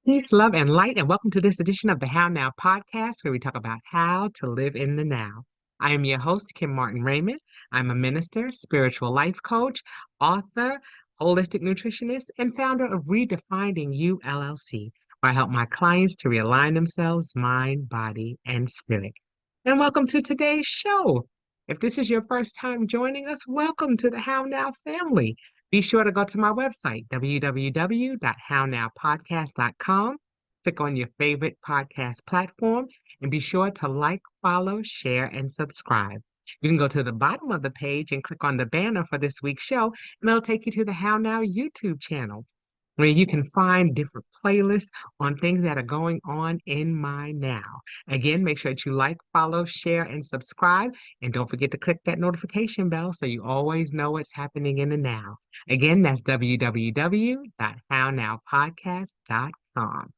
Peace, love, and light, and welcome to this edition of the How Now podcast, where we talk about how to live in the now. I am your host, Kim Martin-Raymond. I'm a minister, spiritual life coach, author, holistic nutritionist, and founder of Redefining You, LLC, where I help my clients to realign themselves, mind, body, and spirit. And welcome to today's show. If this is your first time joining us, welcome to the How Now family. Be sure to go to my website, www.hownowpodcast.com. Click on your favorite podcast platform and be sure to like, follow, share, and subscribe. You can go to the bottom of the page and click on the banner for this week's show, and it'll take you to the How Now YouTube channel, where you can find different playlists on things that are going on in my now. Again, make sure that you like, follow, share, and subscribe. And don't forget to click that notification bell so you always know what's happening in the now. Again, that's www.hownowpodcast.com.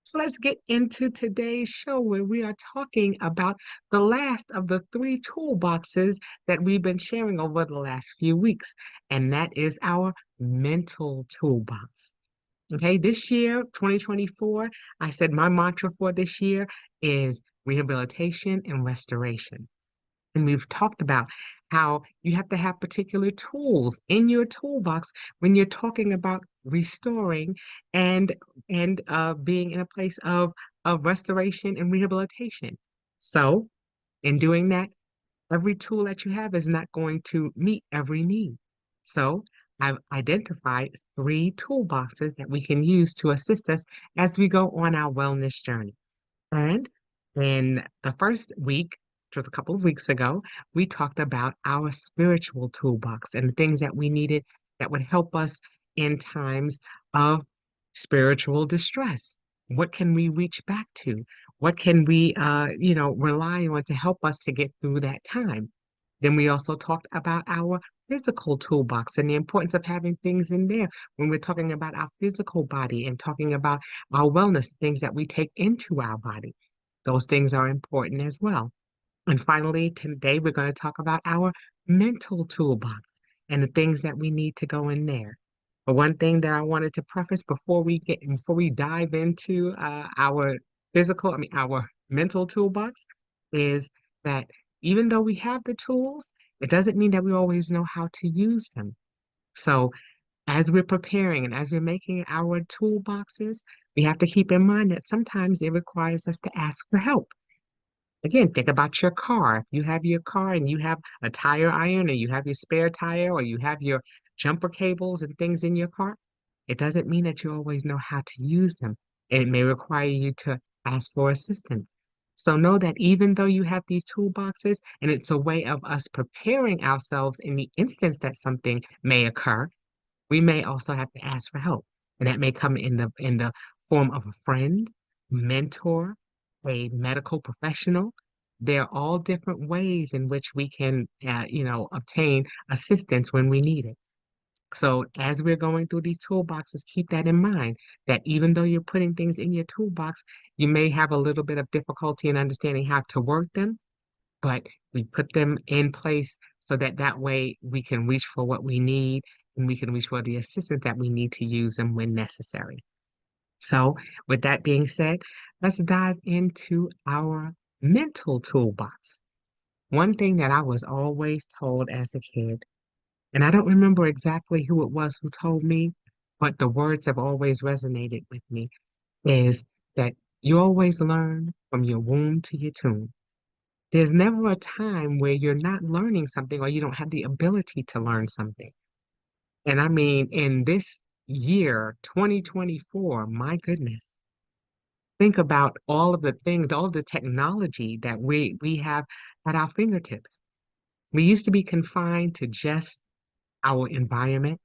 So let's get into today's show where we are talking about the last of the three toolboxes that we've been sharing over the last few weeks, and that is our mental toolbox. Okay, this year, 2024, I said my mantra for this year is rehabilitation and restoration. And we've talked about how you have to have particular tools in your toolbox when you're talking about restoring and being in a place of restoration and rehabilitation. So, in doing that, every tool that you have is not going to meet every need. So, I've identified three toolboxes that we can use to assist us as we go on our wellness journey. And in the first week, which was a couple of weeks ago, we talked about our spiritual toolbox and the things that we needed that would help us in times of spiritual distress. What can we reach back to? What can we, rely on to help us to get through that time? Then we also talked about our physical toolbox and the importance of having things in there when we're talking about our physical body and talking about our wellness, things that we take into our body. Those things are important as well. And finally, today we're going to talk about our mental toolbox and the things that we need to go in there. But one thing that I wanted to preface before we dive into our our mental toolbox is that even though we have the tools, it doesn't mean that we always know how to use them. So as we're preparing and as we're making our toolboxes, we have to keep in mind that sometimes it requires us to ask for help. Again, think about your car. If you have your car and you have a tire iron or you have your spare tire or you have your jumper cables and things in your car, it doesn't mean that you always know how to use them. And it may require you to ask for assistance. So know that even though you have these toolboxes and it's a way of us preparing ourselves in the instance that something may occur, we may also have to ask for help. And that may come in the form of a friend, mentor, a medical professional. There are all different ways in which we can, obtain assistance when we need it. So as we're going through these toolboxes, keep that in mind that even though you're putting things in your toolbox, you may have a little bit of difficulty in understanding how to work them, but we put them in place so that that way we can reach for what we need and we can reach for the assistance that we need to use them when necessary. So, with that being said, let's dive into our mental toolbox. One thing that I was always told as a kid, and I don't remember exactly who it was who told me, but the words have always resonated with me, is that you always learn from your womb to your tomb. There's never a time where you're not learning something or you don't have the ability to learn something. And I mean, in this year, 2024, my goodness, think about all of the things, all of the technology that we have at our fingertips. We used to be confined to just our environment,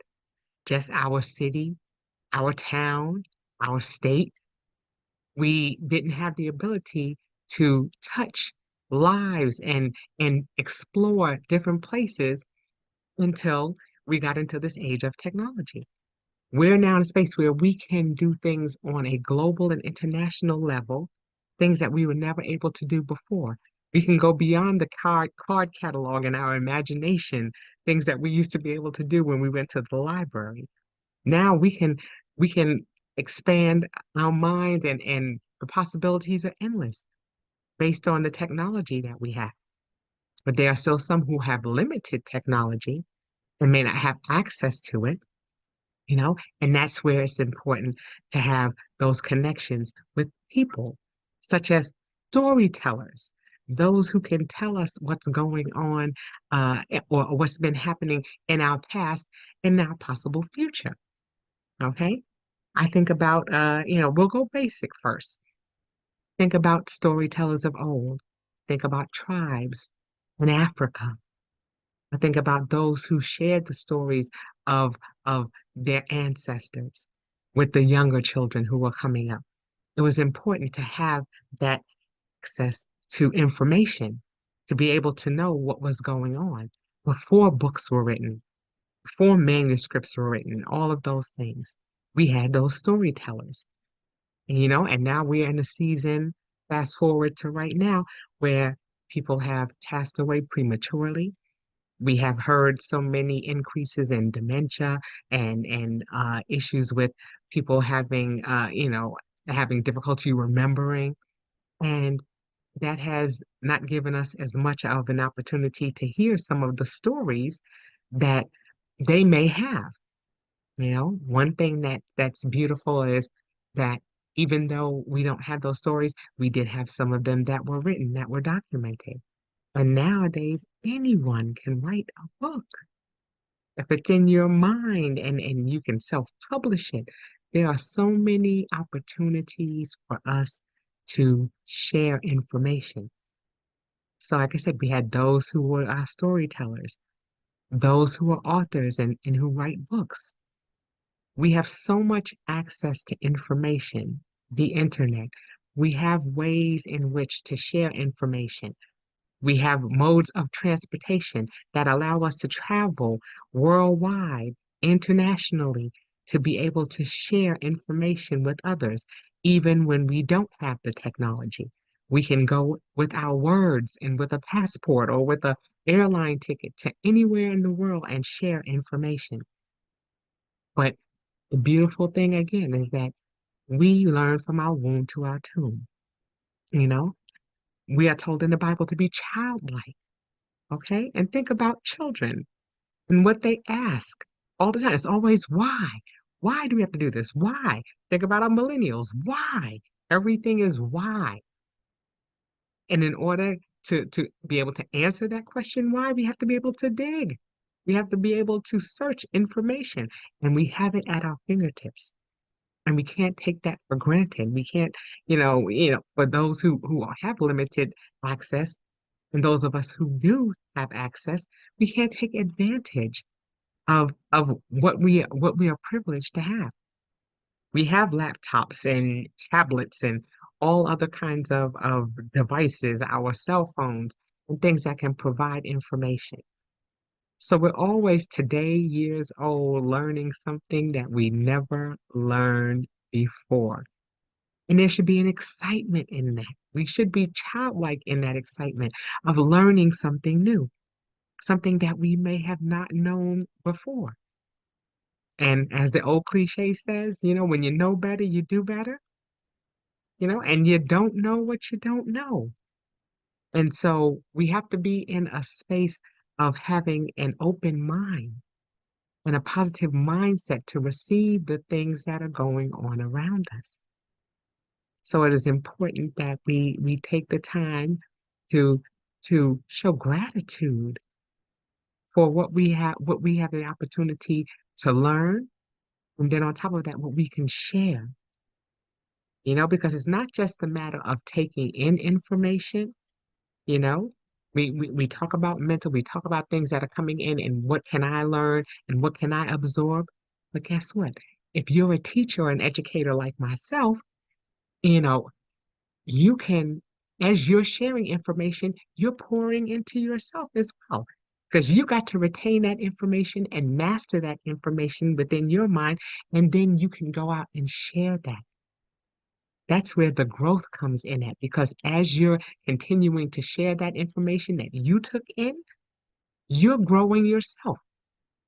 just our city, our town, our state. We didn't have the ability to touch lives and explore different places until we got into this age of technology. We're now in a space where we can do things on a global and international level, things that we were never able to do before. We can go beyond the card catalog and our imagination, things that we used to be able to do when we went to the library. Now we can expand our minds, and the possibilities are endless based on the technology that we have. But there are still some who have limited technology and may not have access to it, and that's where it's important to have those connections with people, such as storytellers, those who can tell us what's going on, or what's been happening in our past and our possible future. Okay. I think about, we'll go basic first. Think about storytellers of old. Think about tribes in Africa. I think about those who shared the stories of of their ancestors with the younger children who were coming up. It was important to have that access to information, to be able to know what was going on before books were written, before manuscripts were written, all of those things. We had those storytellers, and now we're in a season, fast forward to right now, where people have passed away prematurely. We have heard so many increases in dementia and issues with people having difficulty remembering, and that has not given us as much of an opportunity to hear some of the stories that they may have. One thing that's beautiful is that even though we don't have those stories, we did have some of them that were written, that were documented. And nowadays, anyone can write a book. If it's in your mind and you can self-publish it, there are so many opportunities for us to share information. So, like I said, we had those who were our storytellers, those who are authors and who write books. We have so much access to information, the internet. We have ways in which to share information. We have modes of transportation that allow us to travel worldwide, internationally, to be able to share information with others, even when we don't have the technology. We can go with our words and with a passport or with a airline ticket to anywhere in the world and share information. But the beautiful thing again is that we learn from our womb to our tomb. You know, we are told in the Bible to be childlike. Okay. And think about children and what they ask all the time. It's always why? Why do we have to do this? Why? Think about our millennials. Why? Everything is why. And in order to be able to answer that question, why, we have to be able to dig. We have to be able to search information, and we have it at our fingertips. And we can't take that for granted. We can't, for those who have limited access, and those of us who do have access, we can't take advantage of what we are privileged to have. We have laptops and tablets and all other kinds of devices, our cell phones, and things that can provide information. So we're always today years old learning something that we never learned before. And there should be an excitement in that. We should be childlike in that excitement of learning something new, something that we may have not known before. And as the old cliche says, when you know better, you do better, and you don't know what you don't know. And so we have to be in a space of having an open mind and a positive mindset to receive the things that are going on around us. So it is important that we take the time to to show gratitude for what we have the opportunity to learn, and then on top of that, what we can share. Because it's not just a matter of taking in information, you know. We talk about mental, we talk about things that are coming in and what can I learn and what can I absorb. But guess what? If you're a teacher or an educator like myself, you know, you can, as you're sharing information, you're pouring into yourself as well. Because you got to retain that information and master that information within your mind, and then you can go out and share that. That's where the growth comes in at, because as you're continuing to share that information that you took in, you're growing yourself.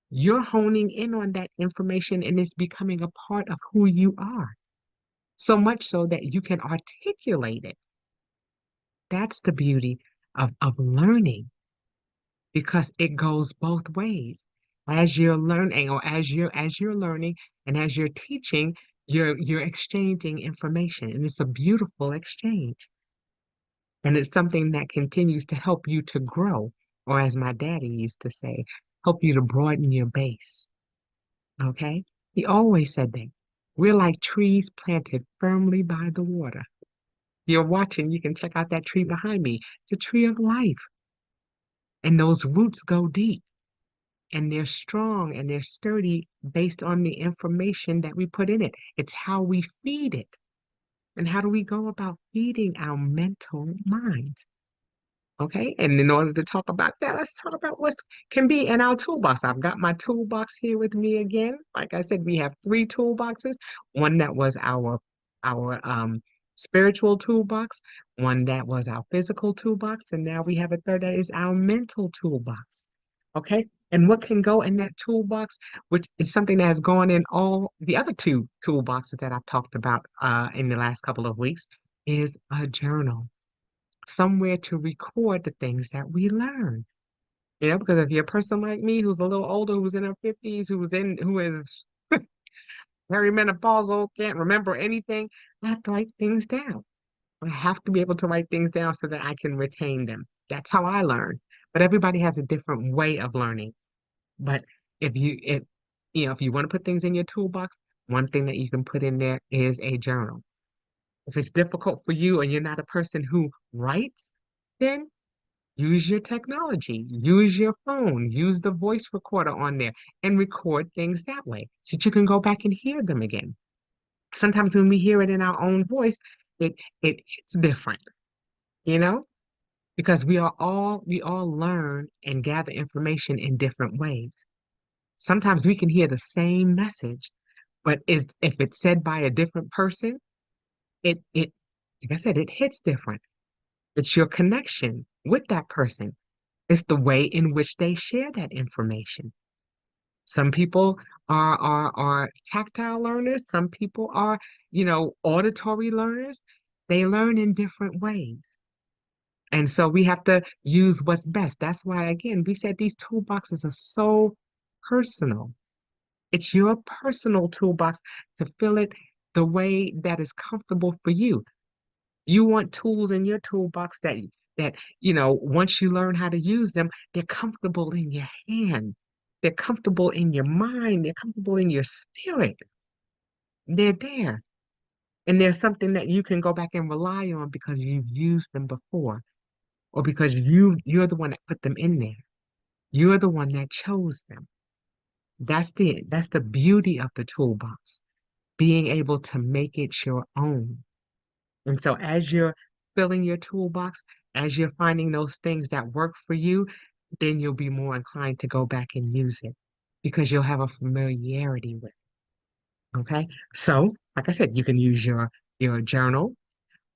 You're honing in on that information and it's becoming a part of who you are, so much so that you can articulate it. That's the beauty of learning because it goes both ways. As you're learning or as you're learning and as you're teaching, you're exchanging information and it's a beautiful exchange. And it's something that continues to help you to grow, or as my daddy used to say, help you to broaden your base. Okay? He always said that. We're like trees planted firmly by the water. You're watching, you can check out that tree behind me. It's a tree of life. And those roots go deep and they're strong and they're sturdy based on the information that we put in it. It's how we feed it. And how do we go about feeding our mental minds? Okay, and in order to talk about that, let's talk about what can be in our toolbox. I've got my toolbox here with me again. Like I said, we have three toolboxes. One that was our spiritual toolbox, one that was our physical toolbox, and now we have a third that is our mental toolbox. Okay, and what can go in that toolbox, which is something that has gone in all the other two toolboxes that I've talked about in the last couple of weeks, is a journal, somewhere to record the things that we learn. You know, because if you're a person like me who's a little older, who's in her 50s, who is perimenopausal, can't remember anything, I have to write things down. I have to be able to write things down so that I can retain them. That's how I learn. But everybody has a different way of learning. But if you want to put things in your toolbox, one thing that you can put in there is a journal. If it's difficult for you and you're not a person who writes, then use your technology, use your phone, use the voice recorder on there and record things that way so that you can go back and hear them again. Sometimes when we hear it in our own voice, it it hits different, you know, because we all learn and gather information in different ways. Sometimes we can hear the same message, but if it's said by a different person, it like I said, it hits different. It's your connection with that person. It's the way in which they share that information. Some people are tactile learners, some people are, auditory learners. They learn in different ways. And so we have to use what's best. That's why, again, we said these toolboxes are so personal. It's your personal toolbox to fill it the way that is comfortable for you. You want tools in your toolbox that once you learn how to use them, they're comfortable in your hand. They're comfortable in your mind. They're comfortable in your spirit. They're there. And there's something that you can go back and rely on because you've used them before or because you're the one that put them in there. You're the one that chose them. That's the beauty of the toolbox, being able to make it your own. And so as you're filling your toolbox, as you're finding those things that work for you, then you'll be more inclined to go back and use it because you'll have a familiarity with it. Okay. So, like I said, you can use your journal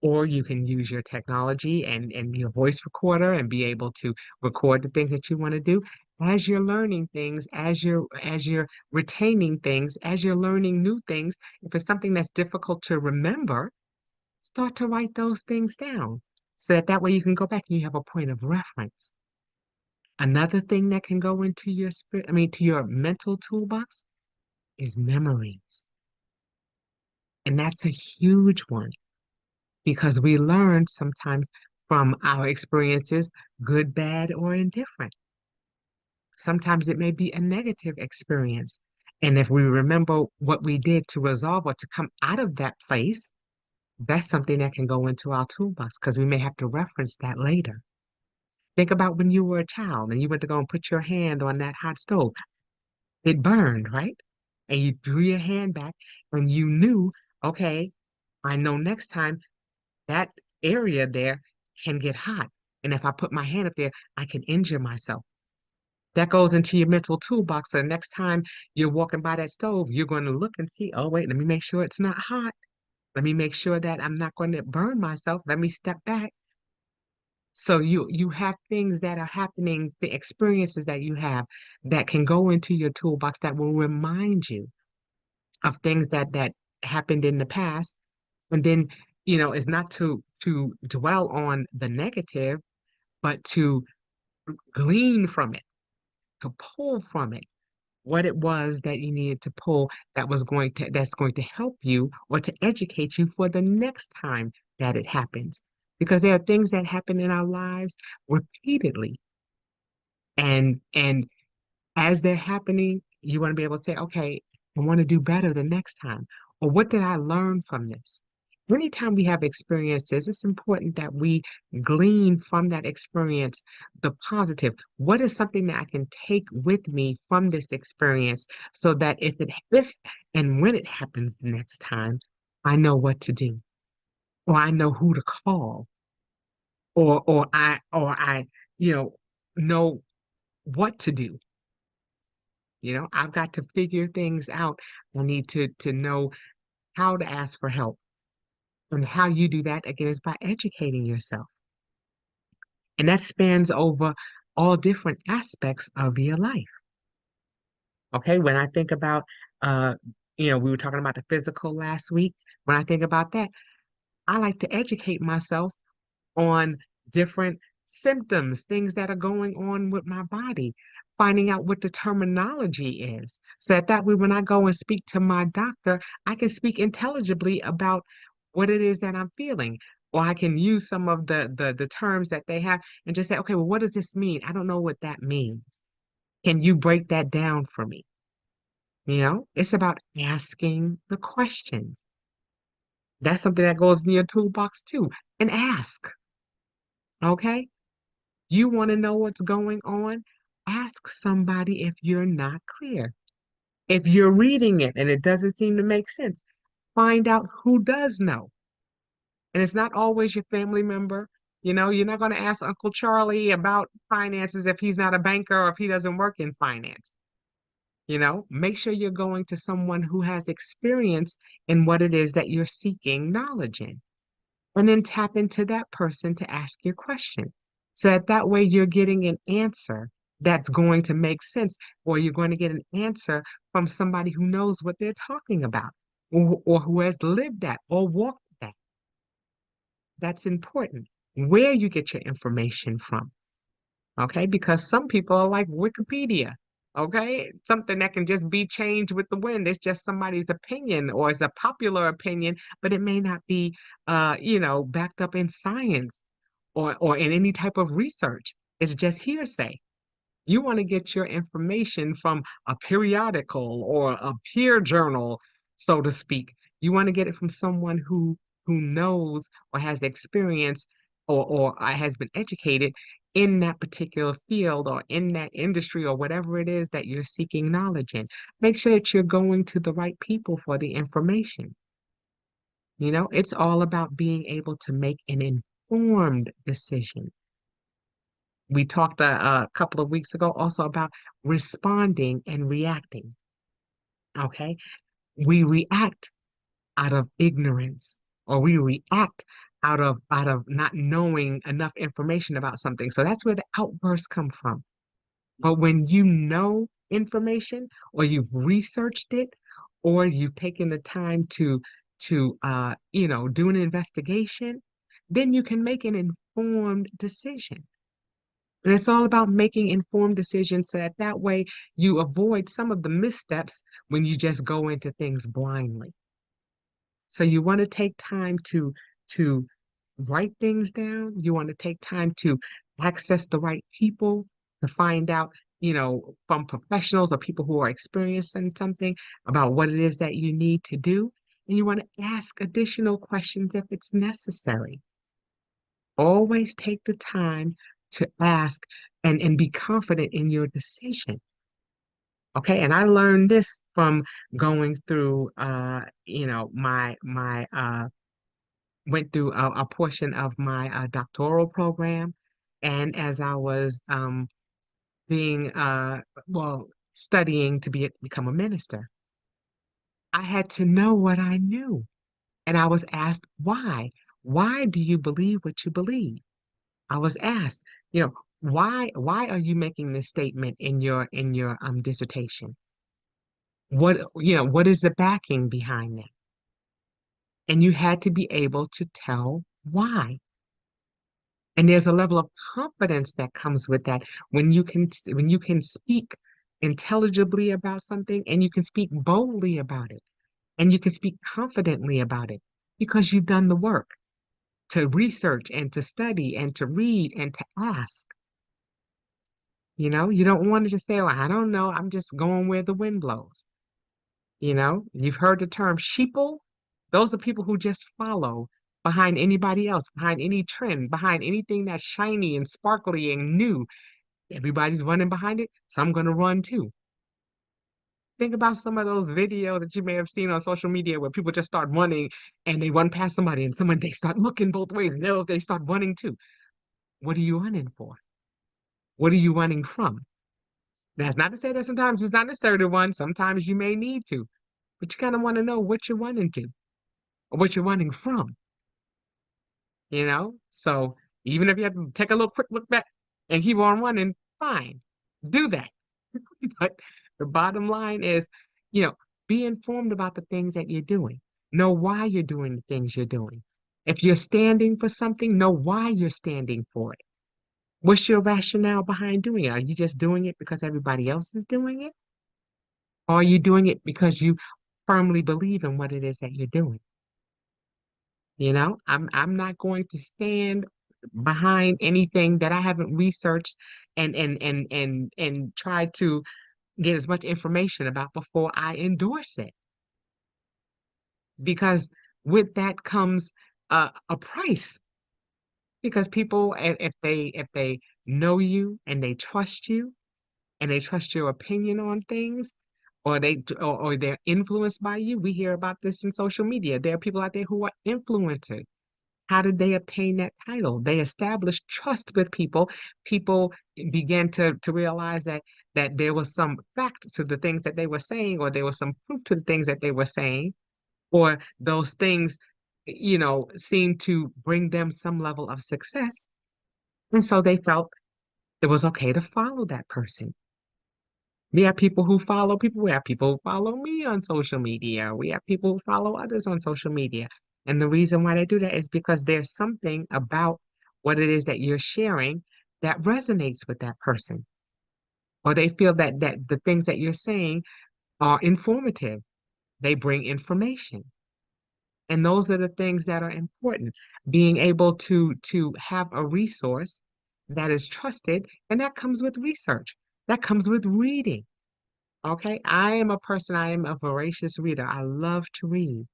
or you can use your technology and your voice recorder and be able to record the things that you want to do as you're learning things, as you're retaining things, as you're learning new things. If it's something that's difficult to remember, start to write those things down so that way you can go back and you have a point of reference. Another thing that can go into your to your mental toolbox is memories. And that's a huge one because we learn sometimes from our experiences, good, bad, or indifferent. Sometimes it may be a negative experience. And if we remember what we did to resolve or to come out of that place, that's something that can go into our toolbox because we may have to reference that later. Think about when you were a child and you went to go and put your hand on that hot stove. It burned, right? And you drew your hand back and you knew, okay, I know next time that area there can get hot. And if I put my hand up there, I can injure myself. That goes into your mental toolbox. So the next time you're walking by that stove, you're going to look and see, oh, wait, let me make sure it's not hot. Let me make sure that I'm not going to burn myself. Let me step back. So you have things that are happening, the experiences that you have that can go into your toolbox that will remind you of things that happened in the past. And then, it's not to dwell on the negative, but to glean from it, to pull from it what it was that you needed to pull that's going to help you or to educate you for the next time that it happens. Because there are things that happen in our lives repeatedly. And as they're happening, you want to be able to say, okay, I want to do better the next time. Or what did I learn from this? Anytime we have experiences, it's important that we glean from that experience the positive. What is something that I can take with me from this experience so that if and when it happens the next time, I know what to do, or I know who to call, or I, you know what to do. I've got to figure things out. I need to know how to ask for help. And how you do that, again, is by educating yourself. And that spans over all different aspects of your life. Okay. When I think about, uh, we were talking about the physical last week. When I think about that, I like to educate myself on different symptoms, things that are going on with my body, finding out what the terminology is. So that way, when I go and speak to my doctor, I can speak intelligibly about what it is that I'm feeling. Or I can use some of the terms that they have and just say, okay, well, what does this mean? I don't know what that means. Can you break that down for me? It's about asking the questions. That's something that goes in your toolbox too. And ask, okay? You want to know what's going on? Ask somebody if you're not clear. If you're reading it and it doesn't seem to make sense, find out who does know. And it's not always your family member. You're not going to ask Uncle Charlie about finances if he's not a banker or if he doesn't work in finance. Make sure you're going to someone who has experience in what it is that you're seeking knowledge in. And then tap into that person to ask your question. So that way you're getting an answer that's going to make sense, or you're going to get an answer from somebody who knows what they're talking about, or who has lived that or walked that. That's important. Where you get your information from, okay? Because some people are like Wikipedia, okay? Something that can just be changed with the wind. It's just somebody's opinion or it's a popular opinion, but it may not be, backed up in science or in any type of research. It's just hearsay. You want to get your information from a periodical or a peer journal, so to speak. You want to get it from someone who knows or has experience or has been educated in that particular field or in that industry or whatever it is that you're seeking knowledge in. Make sure that you're going to the right people for the information. It's all about being able to make an informed decision. We talked a couple of weeks ago also about responding and reacting. Okay. We react out of ignorance, or we react out of not knowing enough information about something. So that's where the outbursts come from. But when you know information or you've researched it or you've taken the time to do an investigation, then you can make an informed decision. And it's all about making informed decisions so that way you avoid some of the missteps when you just go into things blindly. So you want to take time to write things down. You want to take time to access the right people to find out, from professionals or people who are experiencing something about what it is that you need to do. And you want to ask additional questions if it's necessary. Always take the time to ask and be confident in your decision. Okay. And I learned this from going through my went through a portion of my doctoral program. And as I was being well studying to become a minister, I had to know what I knew. And I was asked why. Why do you believe what you believe? I was asked, you know, why are you making this statement in your dissertation? What is the backing behind that? And you had to be able to tell why. And there's a level of confidence that comes with that when you can speak intelligibly about something and you can speak boldly about it and you can speak confidently about it because you've done the work to research and to study and to read and to ask. You don't want to just say, well, I don't know, I'm just going where the wind blows. You've heard the term sheeple. Those are people who just follow behind anybody else, behind any trend, behind anything that's shiny and sparkly and new. Everybody's running behind it, so I'm going to run too. Think about some of those videos that you may have seen on social media where people just start running and they run past somebody and someone they start looking both ways and they start running too. What are you running for? What are you running from? That's not to say that sometimes it's not necessary to run. Sometimes you may need to, but you kind of want to know what you're running to or what you're running from. So even if you have to take a little quick look back and keep on running, fine, do that. But the bottom line is, you know, be informed about the things that you're doing. Know why you're doing the things you're doing. If you're standing for something, know why you're standing for it. What's your rationale behind doing it? Are you just doing it because everybody else is doing it? Or are you doing it because you firmly believe in what it is that you're doing? I'm not going to stand behind anything that I haven't researched and try to get as much information about before I endorse it. Because with that comes a price. Because people, if they know you and they trust you and they trust your opinion on things, or they're influenced by you. We hear about this in social media. There are people out there who are influencers. How did they obtain that title? They established trust with people. People began to realize that there was some fact to the things that they were saying, or there was some proof to the things that they were saying, or those things, seemed to bring them some level of success. And so they felt it was okay to follow that person. We have people who follow people. We have people who follow me on social media. We have people who follow others on social media. And the reason why they do that is because there's something about what it is that you're sharing that resonates with that person. Or they feel that the things that you're saying are informative. They bring information. And those are the things that are important. Being able to have a resource that is trusted, and that comes with research. That comes with reading. Okay, I am a voracious reader. I love to read.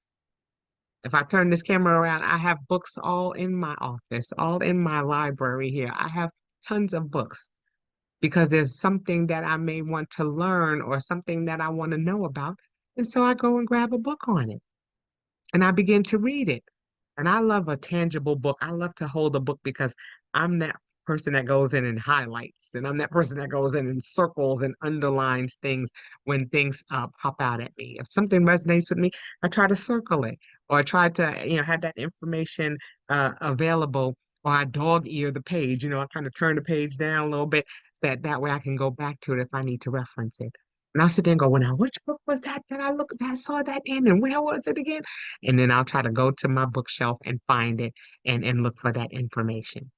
If I turn this camera around, I have books all in my office, all in my library here. I have tons of books because there's something that I may want to learn or something that I want to know about. And so I go and grab a book on it and I begin to read it. And I love a tangible book. I love to hold a book because I'm that person that goes in and highlights, and I'm that person that goes in and circles and underlines things when things pop out at me. If something resonates with me, I try to circle it, or I try to, have that information available, or I dog ear the page. I kind of turn the page down a little bit that way I can go back to it if I need to reference it. And I'll sit there and go, well, now, which book was that I saw that in, and where was it again? And then I'll try to go to my bookshelf and find it and look for that information.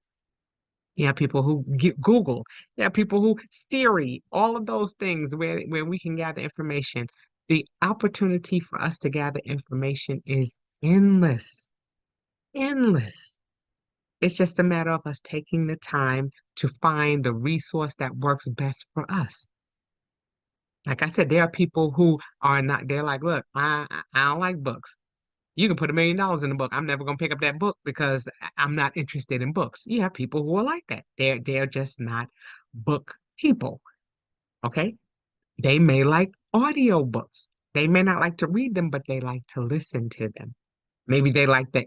You have people who Google. You have people who Siri, all of those things where we can gather information. The opportunity for us to gather information is endless, endless. It's just a matter of us taking the time to find the resource that works best for us. Like I said, there are people who are not, they're like, look, I don't like books. You can put $1 million in a book. I'm never going to pick up that book because I'm not interested in books. You have people who are like that. They're just not book people. Okay. They may like audio books. They may not like to read them, but they like to listen to them. Maybe they like the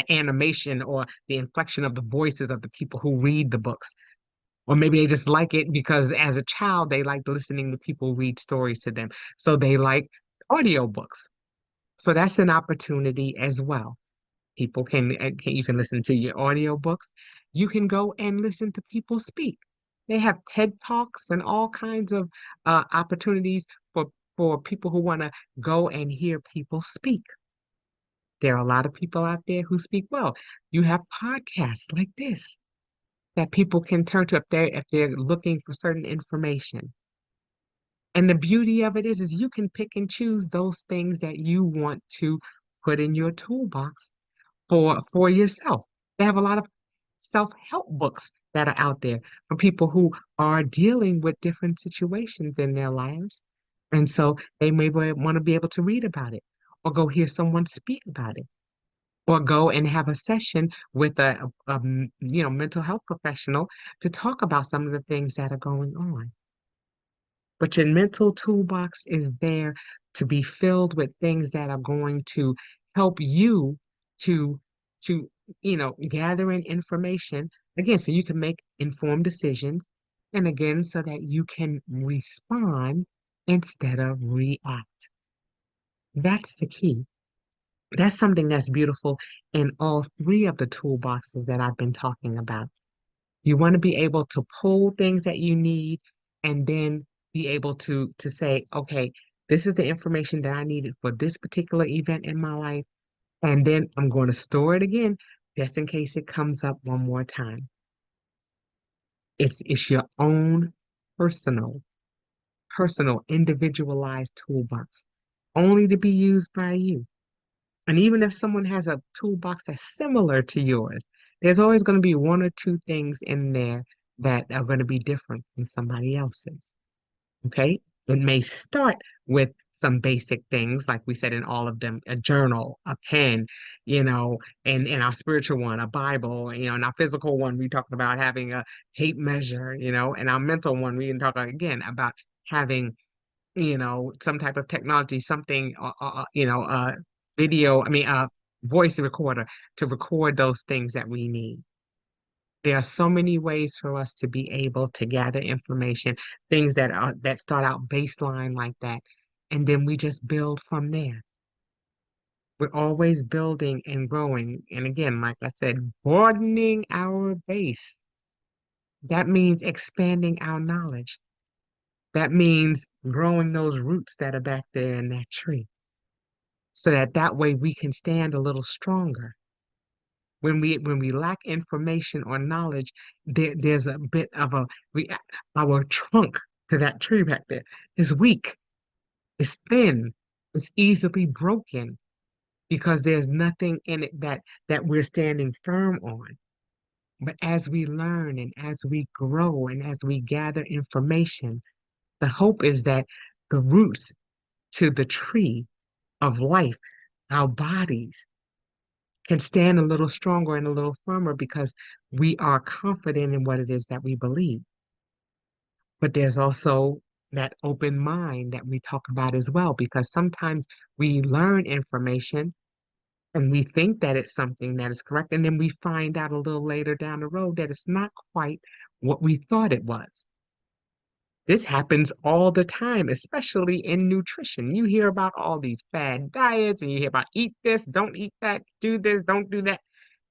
animation or the inflection of the voices of the people who read the books. Or maybe they just like it because as a child, they liked listening to people read stories to them. So they like audiobooks. So that's an opportunity as well. People you can listen to your audiobooks. You can go and listen to people speak. They have TED Talks and all kinds of opportunities for people who want to go and hear people speak. There are a lot of people out there who speak well. You have podcasts like this that people can turn to if they're looking for certain information. And the beauty of it is you can pick and choose those things that you want to put in your toolbox for yourself. They have a lot of self-help books that are out there for people who are dealing with different situations in their lives. And so they may want to be able to read about it or go hear someone speak about it or go and have a session with a mental health professional to talk about some of the things that are going on. But your mental toolbox is there to be filled with things that are going to help you to gather in information again so you can make informed decisions and again so that you can respond instead of react. That's the key. That's something that's beautiful in all three of the toolboxes that I've been talking about. You want to be able to pull things that you need and then be able to say, okay, this is the information that I needed for this particular event in my life. And then I'm going to store it again just in case it comes up one more time. It's your own personal, individualized toolbox, only to be used by you. And even if someone has a toolbox that's similar to yours, there's always going to be one or two things in there that are going to be different from somebody else's. Okay? It may start with some basic things, like we said in all of them, a journal, a pen, and in our spiritual one, a Bible, in our physical one, we talked about having a tape measure, and our mental one, we can talk again about having some type of technology, something, video, voice recorder to record those things that we need. There are so many ways for us to be able to gather information, things that start out baseline like that, and then we just build from there. We're always building and growing. And again, like I said, broadening our base. That means expanding our knowledge. That means growing those roots that are back there in that tree so that way we can stand a little stronger. When we lack information or knowledge, there's a bit of our trunk to that tree back there is weak, it's thin, it's easily broken because there's nothing in it that we're standing firm on. But as we learn and as we grow and as we gather information, the hope is that the roots to the tree of life, our bodies, can stand a little stronger and a little firmer because we are confident in what it is that we believe. But there's also that open mind that we talk about as well, because sometimes we learn information and we think that it's something that is correct, and then we find out a little later down the road that it's not quite what we thought it was. This happens all the time, especially in nutrition. You hear about all these fad diets and you hear about eat this, don't eat that, do this, don't do that.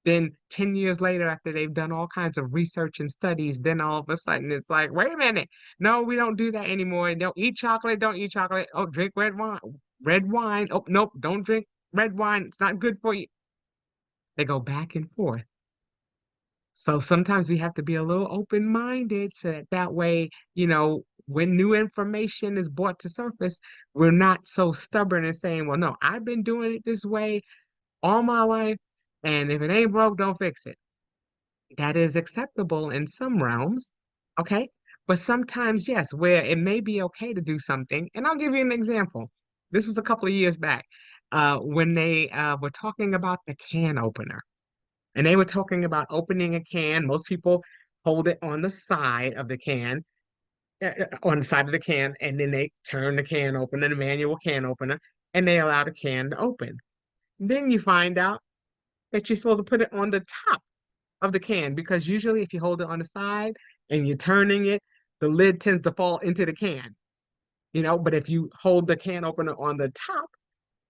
Then 10 years later, after they've done all kinds of research and studies, then all of a sudden it's like, wait a minute, no, we don't do that anymore. Don't eat chocolate, don't eat chocolate. Oh, drink red wine. Red wine. Oh, nope, don't drink red wine. It's not good for you. They go back and forth. So sometimes we have to be a little open-minded so that way, when new information is brought to surface, we're not so stubborn and saying, well, no, I've been doing it this way all my life, and if it ain't broke, don't fix it. That is acceptable in some realms, okay? But sometimes, yes, where it may be okay to do something, and I'll give you an example. This is a couple of years back, when they were talking about the can opener. And they were talking about opening a can. Most people hold it on the side of the can, on the side of the can, and then they turn the can opener, the manual can opener, and they allow the can to open. Then you find out that you're supposed to put it on the top of the can because usually if you hold it on the side and you're turning it, the lid tends to fall into the can, But if you hold the can opener on the top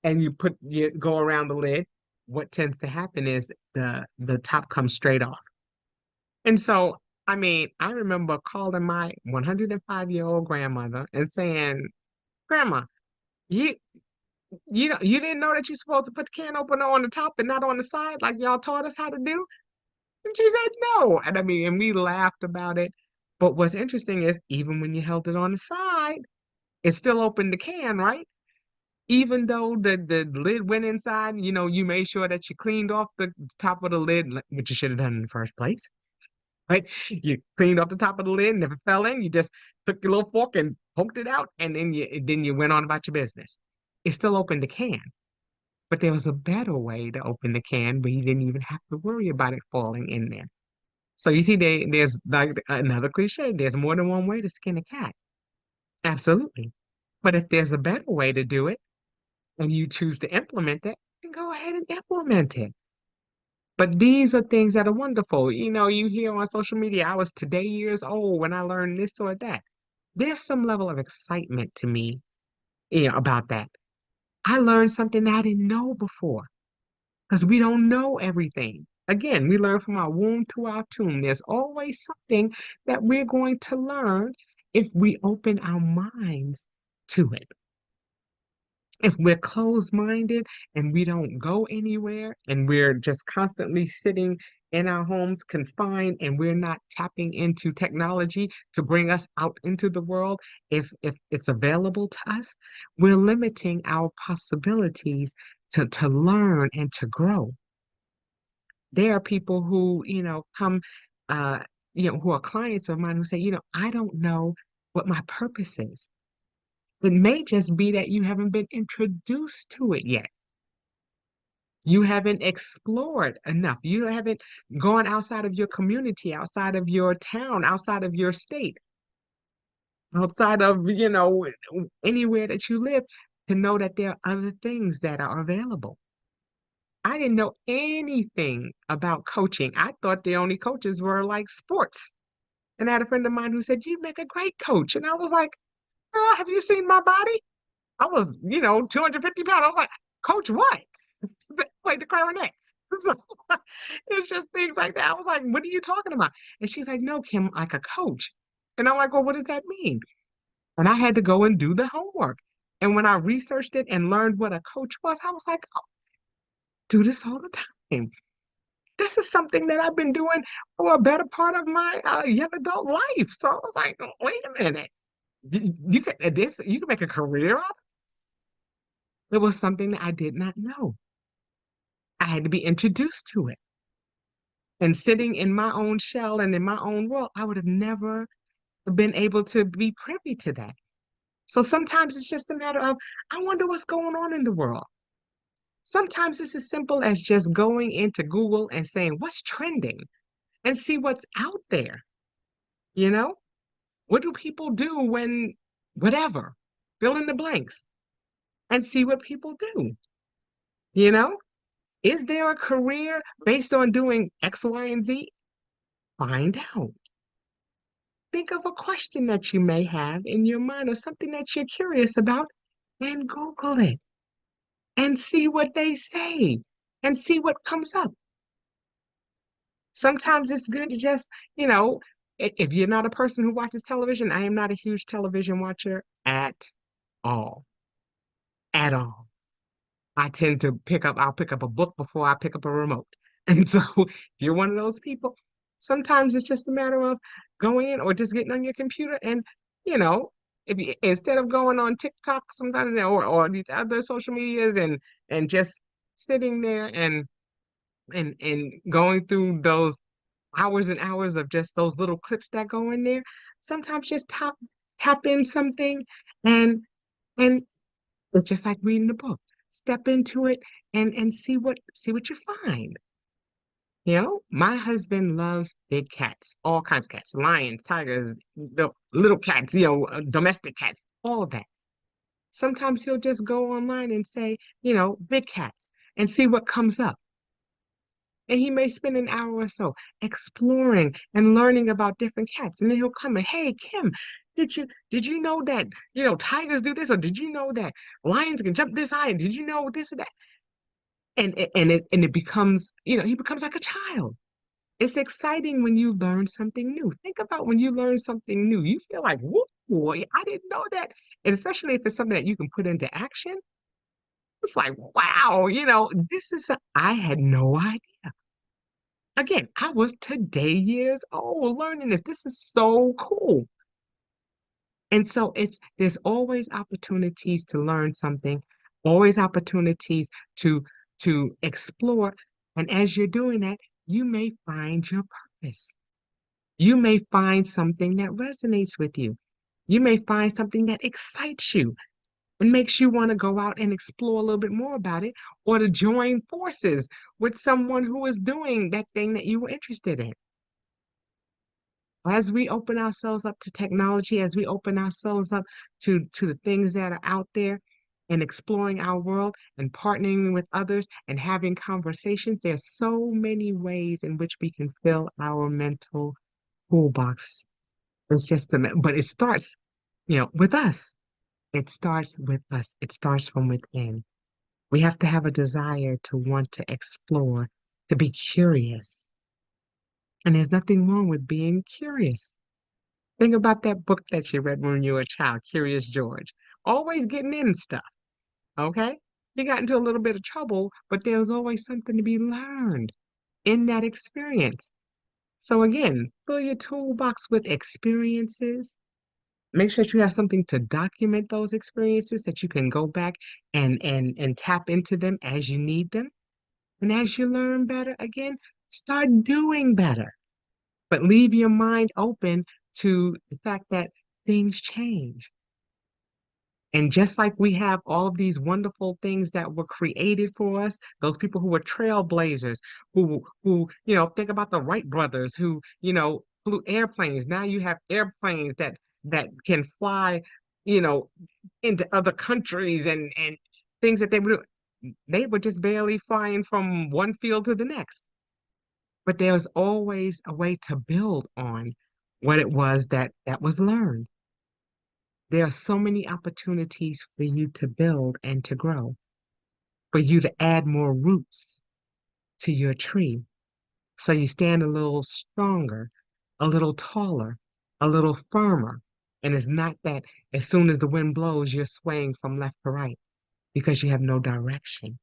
and you go around the lid, what tends to happen is the top comes straight off. And so, I mean, I remember calling my 105-year-old grandmother and saying, Grandma, you you didn't know that you're supposed to put the can opener on the top and not on the side like y'all taught us how to do? And she said no. And I mean, and we laughed about it. But what's interesting is even when you held it on the side, it still opened the can, right? Even though the lid went inside, you made sure that you cleaned off the top of the lid, which you should have done in the first place, right? You cleaned off the top of the lid, and if it fell in, you just took your little fork and poked it out, and then you went on about your business. It still opened the can, but there was a better way to open the can, but you didn't even have to worry about it falling in there. So you see, there's like another cliche. There's more than one way to skin a cat. Absolutely. But if there's a better way to do it, and you choose to implement it, then go ahead and implement it. But these are things that are wonderful. You hear on social media, I was today years old when I learned this or that. There's some level of excitement to me, about that. I learned something that I didn't know before because we don't know everything. Again, we learn from our womb to our tomb. There's always something that we're going to learn if we open our minds to it. If we're closed-minded and we don't go anywhere and we're just constantly sitting in our homes confined and we're not tapping into technology to bring us out into the world, if it's available to us, we're limiting our possibilities to learn and to grow. There are people who, come, uh, who are clients of mine who say, I don't know what my purpose is. It may just be that you haven't been introduced to it yet. You haven't explored enough. You haven't gone outside of your community, outside of your town, outside of your state, outside of, anywhere that you live to know that there are other things that are available. I didn't know anything about coaching. I thought the only coaches were like sports. And I had a friend of mine who said, You make a great coach. And I was like, Girl, have you seen my body? I was, 250 pounds. I was like, Coach, what? Played the clarinet. So, it's just things like that. I was like, what are you talking about? And she's like, no, Kim, like a coach. And I'm like, well, what does that mean? And I had to go and do the homework. And when I researched it and learned what a coach was, I was like, oh, do this all the time. This is something that I've been doing for a better part of my young adult life. So I was like, oh, wait a minute. You can make a career out of it. It was something that I did not know. I had to be introduced to it. And sitting in my own shell and in my own world, I would have never been able to be privy to that. So sometimes it's just a matter of, I wonder what's going on in the world. Sometimes it's as simple as just going into Google and saying, what's trending and see what's out there. You know, what do people do when whatever, fill in the blanks and see what people do. You know, is there a career based on doing X, Y, and Z? Find out. Think of a question that you may have in your mind or something that you're curious about and Google it and see what they say and see what comes up. Sometimes it's good to just, if you're not a person who watches television, I am not a huge television watcher all, at all. I'll pick up a book before I pick up a remote. And so if you're one of those people, sometimes it's just a matter of going in or just getting on your computer and, you know, if you, instead of going on TikTok sometimes or these other social medias and just sitting there and going through those hours and hours of just those little clips that go in there, sometimes just tap in something and it's just like reading a book. Step into it and see what you find. My husband loves big cats, all kinds of cats, lions, tigers, little cats, domestic cats, all of that. Sometimes he'll just go online and say, big cats, and see what comes up. And he may spend an hour or so exploring and learning about different cats. And then he'll come and, hey, Kim, did you know that, tigers do this? Or did you know that lions can jump this high? And did you know this or that? and it becomes, he becomes like a child. It's exciting when you learn something new. Think about when you learn something new. You feel like, whoa, boy, I didn't know that. And especially if it's something that you can put into action, it's like, wow, I had no idea. Again, I was today years old learning this. This is so cool. And so there's always opportunities to learn something, always opportunities to explore. And as you're doing that, you may find your purpose. You may find something that resonates with you. You may find something that excites you and makes you want to go out and explore a little bit more about it, or to join forces with someone who is doing that thing that you were interested in. As we open ourselves up to technology, as we open ourselves up to the things that are out there and exploring our world and partnering with others and having conversations, there's so many ways in which we can fill our mental toolbox. It's just but it starts, with us. It starts with us. It starts from within. We have to have a desire to want to explore, to be curious. And there's nothing wrong with being curious. Think about that book that you read when you were a child, Curious George. Always getting in stuff, okay? He got into a little bit of trouble, but there was always something to be learned in that experience. So again, fill your toolbox with experiences. Make sure that you have something to document those experiences that you can go back and tap into them as you need them. And as you learn better, again, start doing better. But leave your mind open to the fact that things change. And just like we have all of these wonderful things that were created for us, those people who were trailblazers, think about the Wright brothers who, flew airplanes. Now you have airplanes that can fly, you know, into other countries and things that they were just barely flying from one field to the next. But there's always a way to build on what it was that was learned. There are so many opportunities for you to build and to grow, for you to add more roots to your tree. So you stand a little stronger, a little taller, a little firmer. And it's not that as soon as the wind blows, you're swaying from left to right because you have no direction.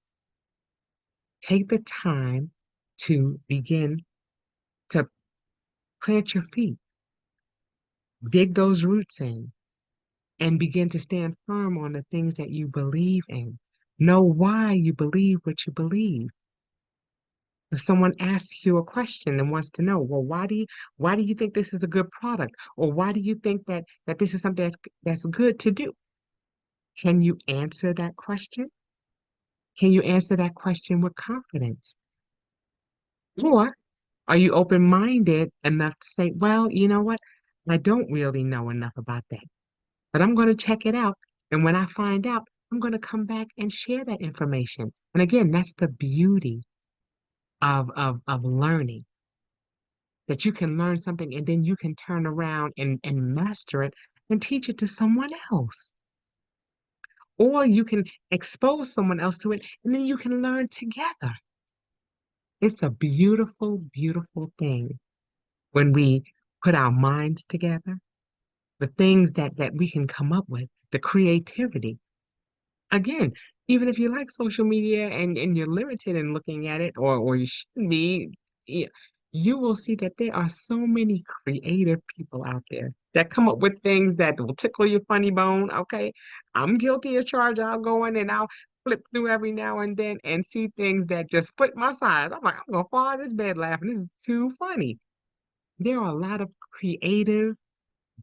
Take the time to begin to plant your feet, dig those roots in, and begin to stand firm on the things that you believe in. Know why you believe what you believe. If someone asks you a question and wants to know, well, why do you think this is a good product? Or why do you think that this is something that's good to do? Can you answer that question? Can you answer that question with confidence? Or are you open-minded enough to say, well, you know what? I don't really know enough about that, but I'm going to check it out. And when I find out, I'm going to come back and share that information. And again, that's the beauty of learning, that you can learn something and then you can turn around and master it and teach it to someone else. Or you can expose someone else to it and then you can learn together. It's a beautiful, beautiful thing when we put our minds together, the things that we can come up with, the creativity. Again, even if you like social media and you're limited in looking at it, or you shouldn't be, y- you will see that there are so many creative people out there that come up with things that will tickle your funny bone. Okay. I'm guilty as charged. I'll go in and I'll flip through every now and then and see things that just split my sides. I'm like, I'm gonna fall out of this bed laughing. This is too funny. There are a lot of creative,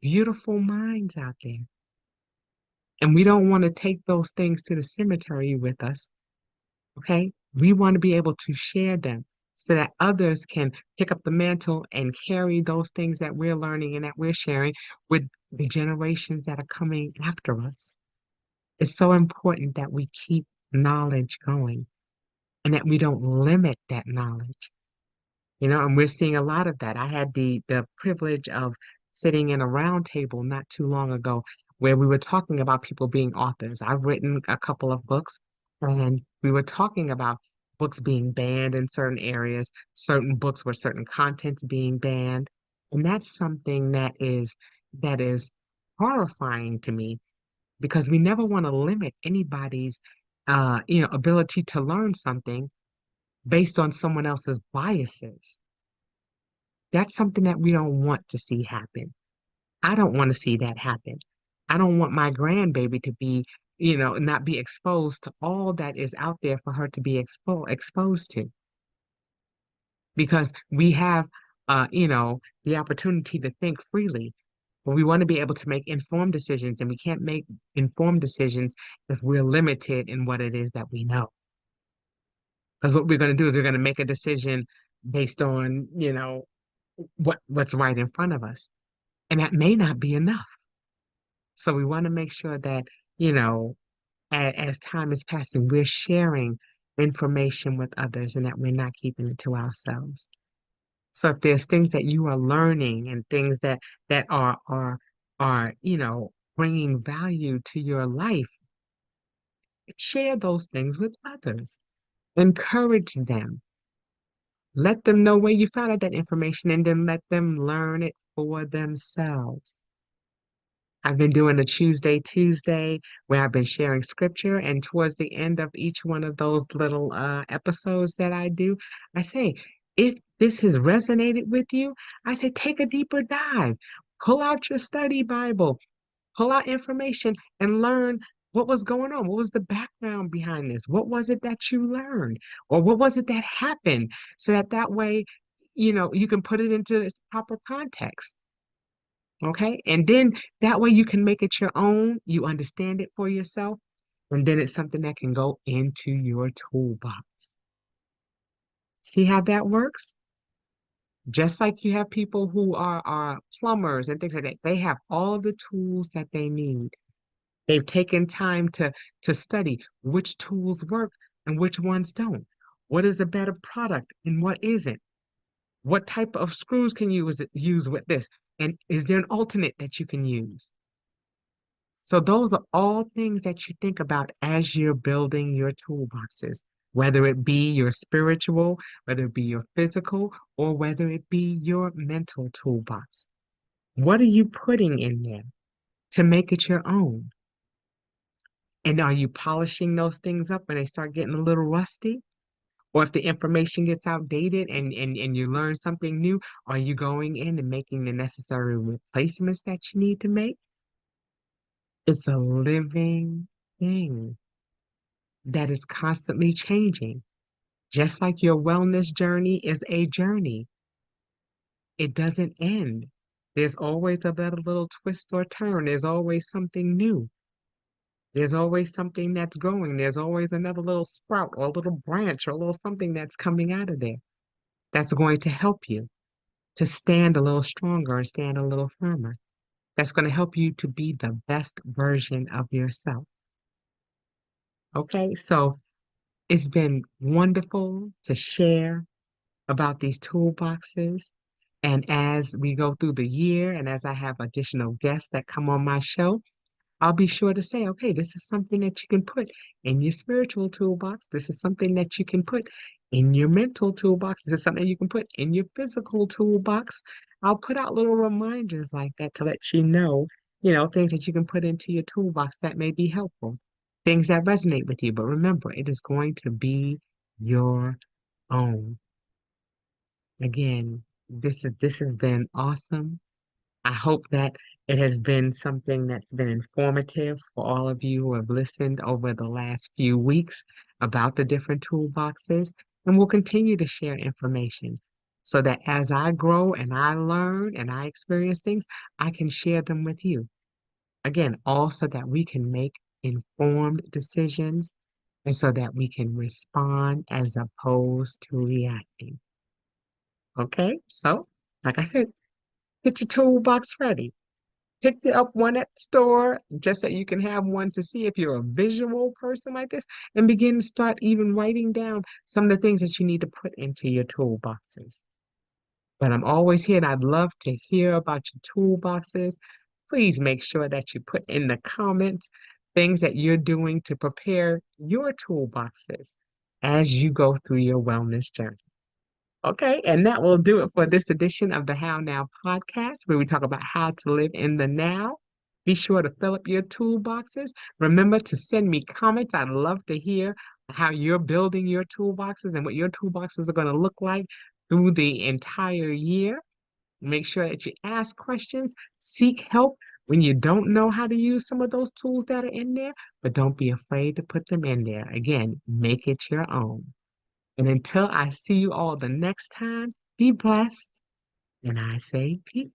beautiful minds out there. And we don't want to take those things to the cemetery with us. Okay. We want to be able to share them so that others can pick up the mantle and carry those things that we're learning and that we're sharing with the generations that are coming after us. It's so important that we keep knowledge going and that we don't limit that knowledge. And we're seeing a lot of that. I had the privilege of sitting in a round table not too long ago where we were talking about people being authors. I've written a couple of books and we were talking about books being banned in certain areas, certain books where certain content's being banned. And that's something that is horrifying to me because we never want to limit anybody's ability to learn something based on someone else's biases. That's something that we don't want to see happen. I don't want to see that happen. I don't want my grandbaby to be, not be exposed to all that is out there for her to be exposed to because we have, the opportunity to think freely. But we want to be able to make informed decisions, and we can't make informed decisions if we're limited in what it is that we know. Because what we're going to do is we're going to make a decision based on, what's right in front of us. And that may not be enough. So we want to make sure that, you know, as time is passing, we're sharing information with others and that we're not keeping it to ourselves. So if there's things that you are learning and things that are bringing value to your life, share those things with others. Encourage them. Let them know where you found out that information and then let them learn it for themselves. I've been doing a Tuesday where I've been sharing scripture, and towards the end of each one of those little episodes that I do, I say, if this has resonated with you, I say, take a deeper dive, pull out your study Bible, pull out information, and learn what was going on. What was the background behind this? What was it that you learned, or what was it that happened, so that way, you can put it into its proper context. Okay. And then that way you can make it your own. You understand it for yourself. And then it's something that can go into your toolbox. See how that works? Just like you have people who are plumbers and things like that, they have all the tools that they need. They've taken time to study which tools work and which ones don't. What is a better product and what isn't? What type of screws can you use with this? And is there an alternate that you can use? So those are all things that you think about as you're building your toolboxes, whether it be your spiritual, whether it be your physical, or whether it be your mental toolbox. What are you putting in there to make it your own? And are you polishing those things up when they start getting a little rusty? Or if the information gets outdated and you learn something new, are you going in and making the necessary replacements that you need to make? It's a living thing that is constantly changing. Just like your wellness journey is a journey, it doesn't end. There's always another little twist or turn. There's always something new. There's always something that's growing. There's always another little sprout or a little branch or a little something that's coming out of there that's going to help you to stand a little stronger and stand a little firmer. That's going to help you to be the best version of yourself. Okay, so it's been wonderful to share about these toolboxes. And as we go through the year, and as I have additional guests that come on my show, I'll be sure to say, okay, this is something that you can put in your spiritual toolbox. This is something that you can put in your mental toolbox. This is something you can put in your physical toolbox. I'll put out little reminders like that to let things that you can put into your toolbox that may be helpful, things that resonate with you. But remember, it is going to be your own. Again, this has been awesome. I hope that it has been something that's been informative for all of you who have listened over the last few weeks about the different toolboxes. And we'll continue to share information so that as I grow and I learn and I experience things, I can share them with you. Again, all so that we can make informed decisions and so that we can respond as opposed to reacting. Okay, so like I said, get your toolbox ready. Pick up one at the store just so you can have one to see if you're a visual person like this and begin to start even writing down some of the things that you need to put into your toolboxes. But I'm always here and I'd love to hear about your toolboxes. Please make sure that you put in the comments things that you're doing to prepare your toolboxes. as you go through your wellness journey. Okay, and that will do it for this edition of the How Now podcast, where we talk about how to live in the now. Be sure to fill up your toolboxes. Remember to send me comments. I'd love to hear how you're building your toolboxes and what your toolboxes are going to look like through the entire year. Make sure that you ask questions, seek help when you don't know how to use some of those tools that are in there, but don't be afraid to put them in there. Again, make it your own. And until I see you all the next time, be blessed. And I say peace.